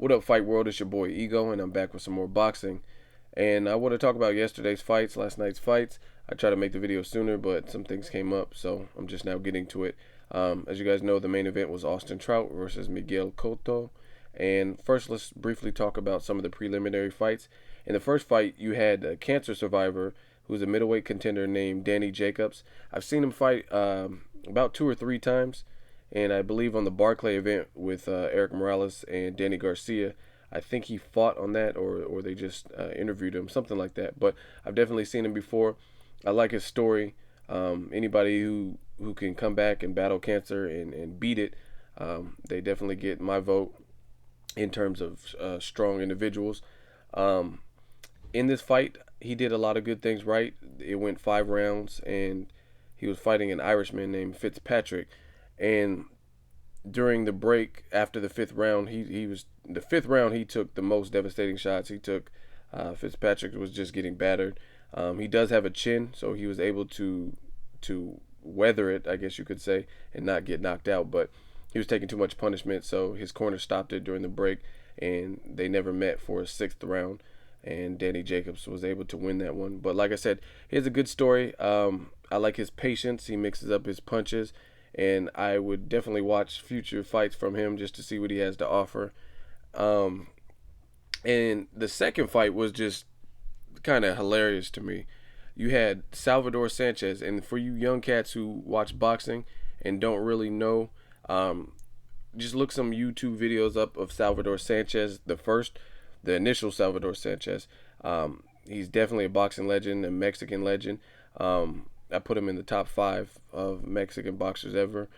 What up, Fight World? It's your boy Ego, and I'm back with some more boxing. And I want to talk about yesterday's fights, last night's fights. I tried to make the video sooner, but some things came up, so I'm just now getting to it. As you guys know, the main event was Austin Trout versus Miguel Cotto. And first, let's briefly talk about some of the preliminary fights. In the first fight, you had a cancer survivor who's a middleweight contender named Danny Jacobs. I've seen him fight about 2 or 3 times, and I believe on the Barclay event with Eric Morales and Danny Garcia, I think he fought on that, or they just interviewed him, something like that. But I've definitely seen him before. I like his story. Anybody who can come back and battle cancer and beat it, they definitely get my vote in terms of strong individuals. In this fight, he did a lot of good things right. It went 5 rounds, and he was fighting an Irishman named Fitzpatrick. And during the break after the fifth round, the fifth round he took the most devastating shots. He took Fitzpatrick was just getting battered. He does have a chin, so he was able to weather it, I guess you could say, and not get knocked out. But he was taking too much punishment, so his corner stopped it during the break, and they never met for a 6th round. And Danny Jacobs was able to win that one. But like I said, he has a good story. I like his patience. He mixes up his punches, and I would definitely watch future fights from him just to see what he has to offer. And the second fight was just kind of hilarious to me. You had Salvador Sanchez, and for you young cats who watch boxing and don't really know, just look some YouTube videos up of Salvador Sanchez, the initial Salvador Sanchez. He's definitely a boxing legend, a Mexican legend. I put him in the top 5 of Mexican boxers ever.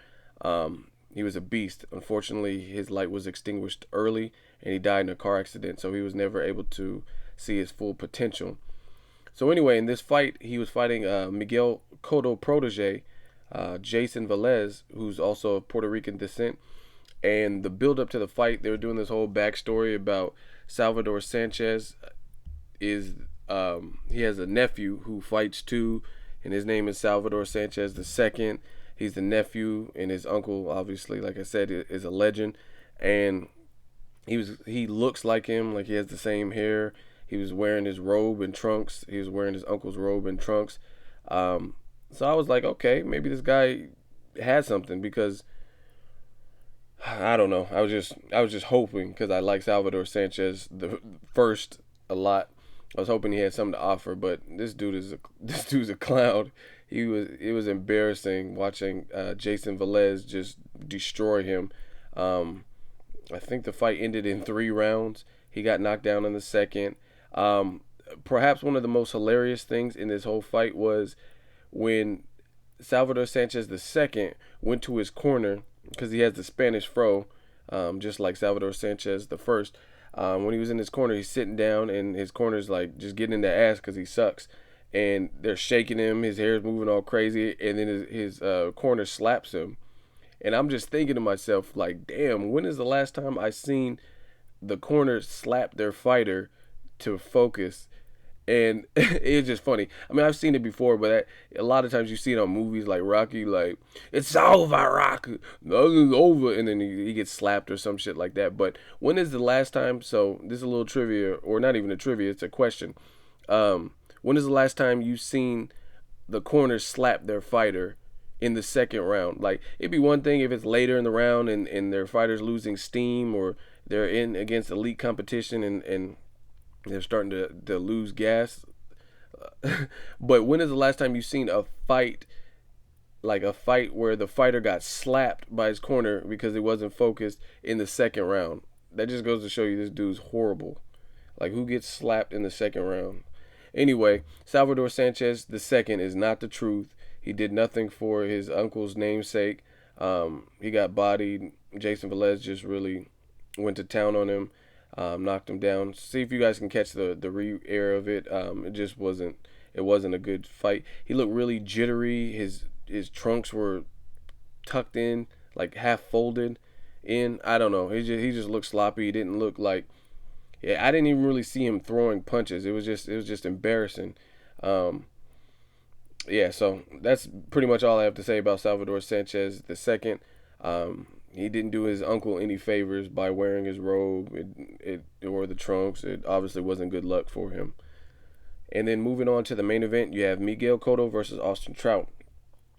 He was a beast. Unfortunately, his light was extinguished early, and he died in a car accident, so he was never able to see his full potential. So anyway, in this fight, he was fighting Miguel Cotto protege, Jason Velez, who's also of Puerto Rican descent. And the build-up to the fight, they were doing this whole backstory about Salvador Sanchez. He has a nephew who fights too, and his name is Salvador Sanchez II. He's the nephew, and his uncle, obviously, like I said, is a legend. And he looks like him, like he has the same hair. He was wearing his robe and trunks. He was wearing his uncle's robe and trunks. So I was like, okay, maybe this guy has something, because I don't know. I was just hoping, because I like Salvador Sanchez the first a lot. I was hoping he had something to offer, but this dude's a clown. It was embarrassing watching Jason Velez just destroy him. I think the fight ended in 3 rounds. He got knocked down in the second. Perhaps one of the most hilarious things in this whole fight was when Salvador Sanchez II went to his corner, because he has the Spanish fro, just like Salvador Sanchez the first. When he was in his corner, he's sitting down, and his corner's like just getting in the ass because he sucks. And they're shaking him, his hair's moving all crazy, and then his corner slaps him. And I'm just thinking to myself, like, damn, when is the last time I seen the corner slap their fighter to focus? And it's just funny. I mean, I've seen it before, but a lot of times you see it on movies like Rocky, like, it's over, Rocky, nothing's over, and then he gets slapped or some shit like that. But when is the last time, so this is a little trivia, or not even a trivia, it's a question. When is the last time you seen the corner slap their fighter in the second round? Like, it'd be one thing if it's later in the round and their fighter's losing steam, or they're in against elite competition and they're starting to lose gas. But when is the last time you've seen a fight, like a fight where the fighter got slapped by his corner because he wasn't focused in the second round? That just goes to show you this dude's horrible. Like, who gets slapped in the second round? Anyway, Salvador Sanchez II is not the truth. He did nothing for his uncle's namesake. He got bodied. Jason Velez just really went to town on him. Knocked him down. See if you guys can catch the re-air of it. It just wasn't a good fight. He looked really jittery. His trunks were tucked in, like half folded in. I don't know. He just looked sloppy. He didn't look like. Yeah, I didn't even really see him throwing punches. It was just embarrassing. Yeah, so that's pretty much all I have to say about Salvador Sanchez II. he didn't do his uncle any favors by wearing his robe or the trunks. It obviously wasn't good luck for him. And then moving on to the main event, you have Miguel Cotto versus Austin Trout.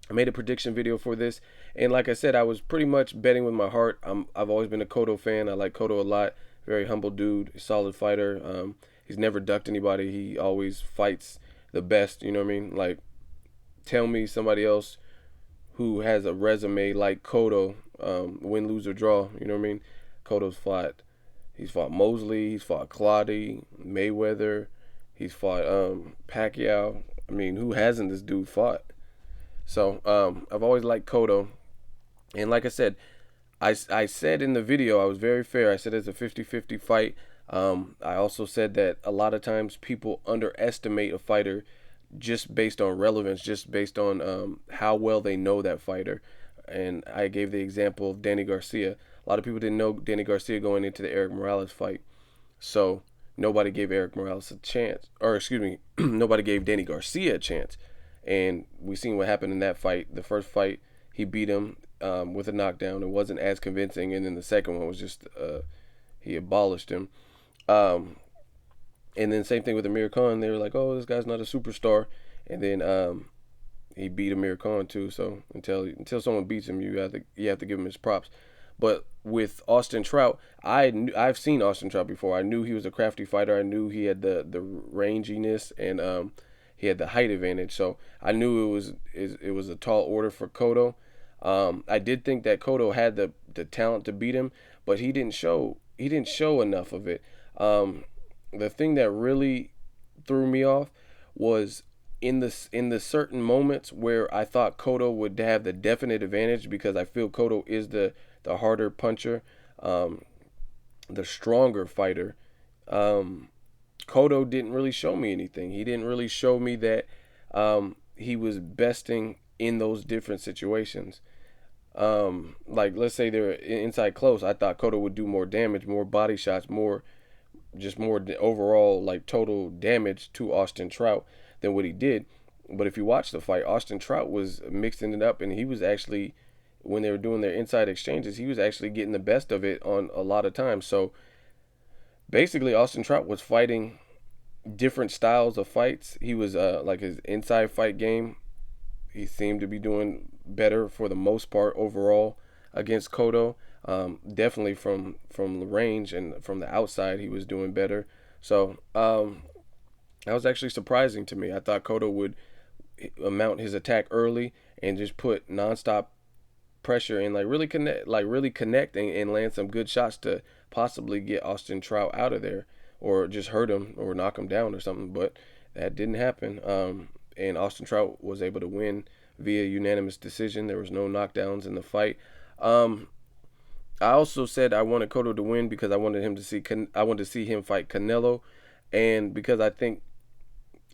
I made a prediction video for this, and like I said, I was pretty much betting with my heart. I've always been a Cotto fan. I like Cotto a lot. Very humble dude, solid fighter. He's never ducked anybody. He always fights the best. You know what I mean? Like, tell me somebody else who has a resume like Cotto, win, lose, or draw. You know what I mean? Cotto's fought. He's fought Mosley. He's fought Clottey, Mayweather. He's fought Pacquiao. I mean, who hasn't this dude fought? So I've always liked Cotto, and like I said, I said in the video I was very fair. I said it's a 50-50 fight. I also said that a lot of times people underestimate a fighter just based on relevance, just based on how well they know that fighter. And I gave the example of Danny Garcia. A lot of people didn't know Danny Garcia going into the Eric Morales fight, so nobody gave Eric Morales a chance, or excuse me, nobody gave Danny Garcia a chance. And we seen what happened in that fight. The first fight, he beat him with a knockdown. It wasn't as convincing, and then the second one was just he abolished him. Um, and then same thing with Amir Khan. They were like, "Oh, this guy's not a superstar," and then he beat Amir Khan too. So until someone beats him, you have to give him his props. But with Austin Trout, I've seen Austin Trout before. I knew he was a crafty fighter. I knew he had the ranginess, and he had the height advantage. So I knew it was a tall order for Cotto. I did think that Cotto had the talent to beat him, but he didn't show enough of it. The thing that really threw me off was in the certain moments where I thought Cotto would have the definite advantage, because I feel Cotto is the harder puncher, the stronger fighter. Cotto didn't really show me anything. He didn't really show me that he was besting in those different situations. Like, let's say they're inside close. I thought Cotto would do more damage, more body shots, more overall like total damage to Austin Trout than what he did. But if you watch the fight, Austin Trout was mixing it up, and he was actually, when they were doing their inside exchanges, he was actually getting the best of it on a lot of times. So basically, Austin Trout was fighting different styles of fights. He was like his inside fight game, he seemed to be doing better for the most part overall against Cotto. Definitely from the range and from the outside, he was doing better. So that was actually surprising to me. I thought Cotto would mount his attack early and just put nonstop pressure and really connect and land some good shots to possibly get Austin Trout out of there, or just hurt him or knock him down or something. But that didn't happen. And Austin Trout was able to win via unanimous decision. There was no knockdowns in the fight. I also said I wanted Cotto to win because I wanted to see him fight Canelo, and because I think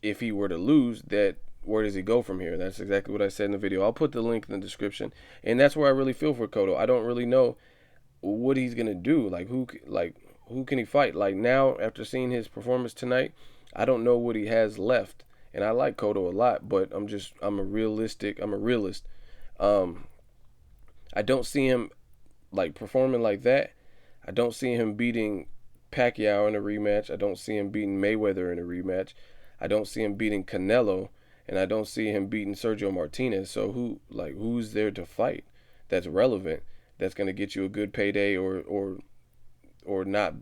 if he were to lose, that where does he go from here? That's exactly what I said in the video. I'll put the link in the description, and that's where I really feel for Cotto. I don't really know what he's gonna do. Who can he fight? Like, now, after seeing his performance tonight, I don't know what he has left. And I like Cotto a lot, but I'm a realist. I don't see him like performing like that. I don't see him beating Pacquiao in a rematch. I don't see him beating Mayweather in a rematch. I don't see him beating Canelo, and I don't see him beating Sergio Martinez. So who's there to fight that's relevant, that's going to get you a good payday, or not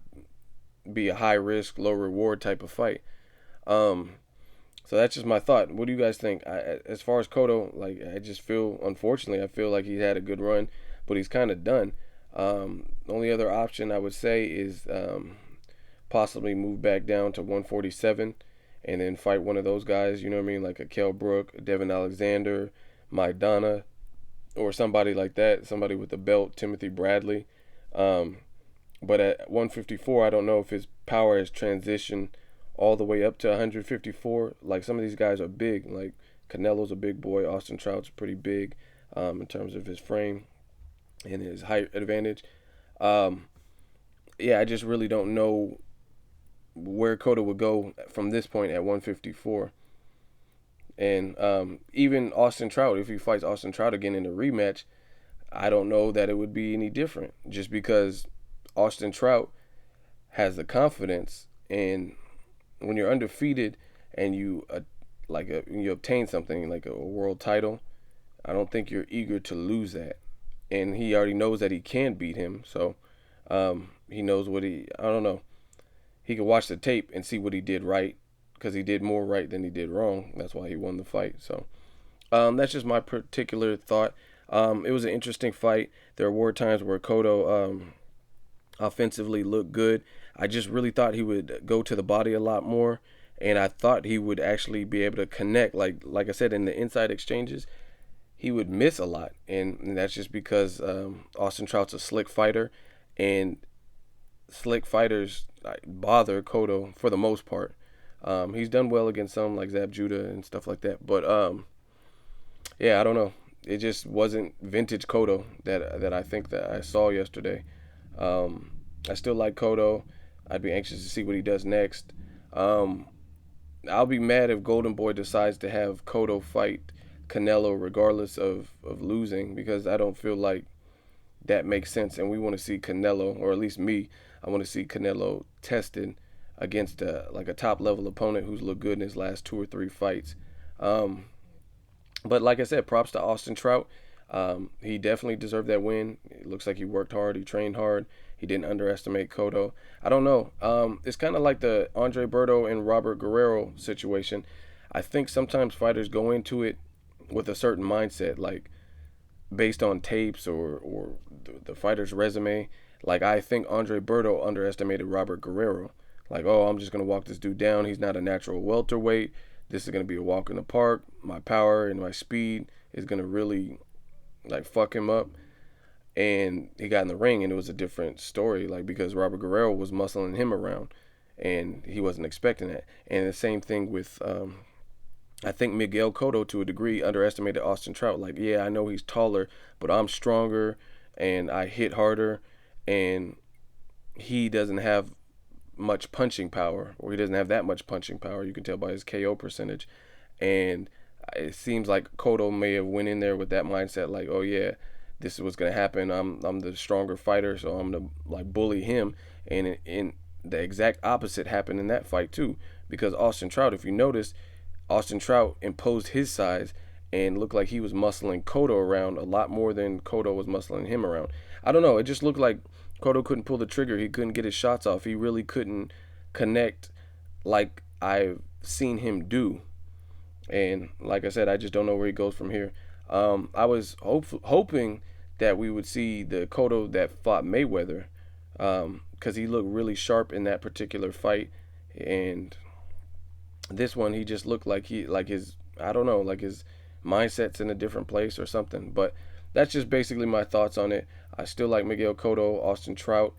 be a high risk, low reward type of fight. So that's just my thought. What do you guys think? As far as Cotto, I just feel, unfortunately, I feel like he had a good run, but he's kind of done. The only other option I would say is possibly move back down to 147 and then fight one of those guys, you know what I mean, like a Kell Brook, a Devin Alexander, Maidana, or somebody like that, somebody with the belt, Timothy Bradley. But at 154, I don't know if his power has transitioned all the way up to 154. Like, some of these guys are big. Like, Canelo's a big boy. Austin Trout's pretty big in terms of his frame and his height advantage. Yeah, I just really don't know where Cotto would go from this point at 154. And even Austin Trout, if he fights Austin Trout again in a rematch, I don't know that it would be any different just because Austin Trout has the confidence, and when you're undefeated and you obtain something like a world title, I don't think you're eager to lose that. And he already knows that he can beat him, so he knows what he. I don't know. He could watch the tape and see what he did right because he did more right than he did wrong. That's why he won the fight. So that's just my particular thought. It was an interesting fight. There were times where Cotto offensively looked good. I just really thought he would go to the body a lot more, and I thought he would actually be able to connect. Like I said, in the inside exchanges, he would miss a lot, and that's just because Austin Trout's a slick fighter, and slick fighters bother Cotto for the most part. He's done well against some like Zab Judah and stuff like that, but yeah, I don't know. It just wasn't vintage Cotto that I think that I saw yesterday. I still like Cotto. I'd be anxious to see what he does next. Um, I'll be mad if Golden Boy decides to have Cotto fight Canelo regardless of losing because I don't feel like that makes sense. And we want to see Canelo, or at least me, I want to see Canelo tested against like a top level opponent who's looked good in his last 2 or 3 fights. Um, but like I said, props to Austin Trout. He definitely deserved that win. It looks like he worked hard. He trained hard. He didn't underestimate Cotto. I don't know. It's kind of like the Andre Berto and Robert Guerrero situation. I think sometimes fighters go into it with a certain mindset, like based on tapes or the fighter's resume. Like I think Andre Berto underestimated Robert Guerrero. Like, oh, I'm just gonna walk this dude down. He's not a natural welterweight. This is gonna be a walk in the park. My power and my speed is gonna really like fuck him up. And he got in the ring and it was a different story, like because Robert Guerrero was muscling him around and he wasn't expecting that. And the same thing with I think Miguel Cotto to a degree underestimated Austin Trout. Like, yeah, I know he's taller, but I'm stronger and I hit harder, and he doesn't have much punching power, or he doesn't have that much punching power. You can tell by his KO percentage, and it seems like Cotto may have went in there with that mindset, like, oh yeah, this is what's gonna happen. I'm the stronger fighter, so I'm gonna like bully him, and the exact opposite happened in that fight too, because Austin Trout, if you notice, Austin Trout imposed his size and looked like he was muscling Cotto around a lot more than Cotto was muscling him around. I don't know. It just looked like Cotto couldn't pull the trigger. He couldn't get his shots off. He really couldn't connect like I've seen him do. And like I said, I just don't know where he goes from here. I was hoping that we would see the Cotto that fought Mayweather because he looked really sharp in that particular fight. And this one, he just looked like his, I don't know, like his mindset's in a different place or something. But that's just basically my thoughts on it. I still like Miguel Cotto, Austin Trout.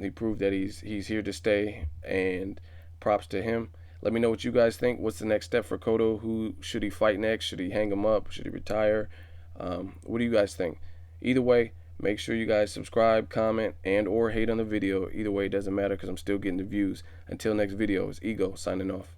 He proved that he's here to stay, and props to him. Let me know what you guys think. What's the next step for Cotto? Who should he fight next? Should he hang him up? Should he retire? What do you guys think? Either way, make sure you guys subscribe, comment, and or hate on the video. Either way, it doesn't matter because I'm still getting the views. Until next video, it's Ego signing off.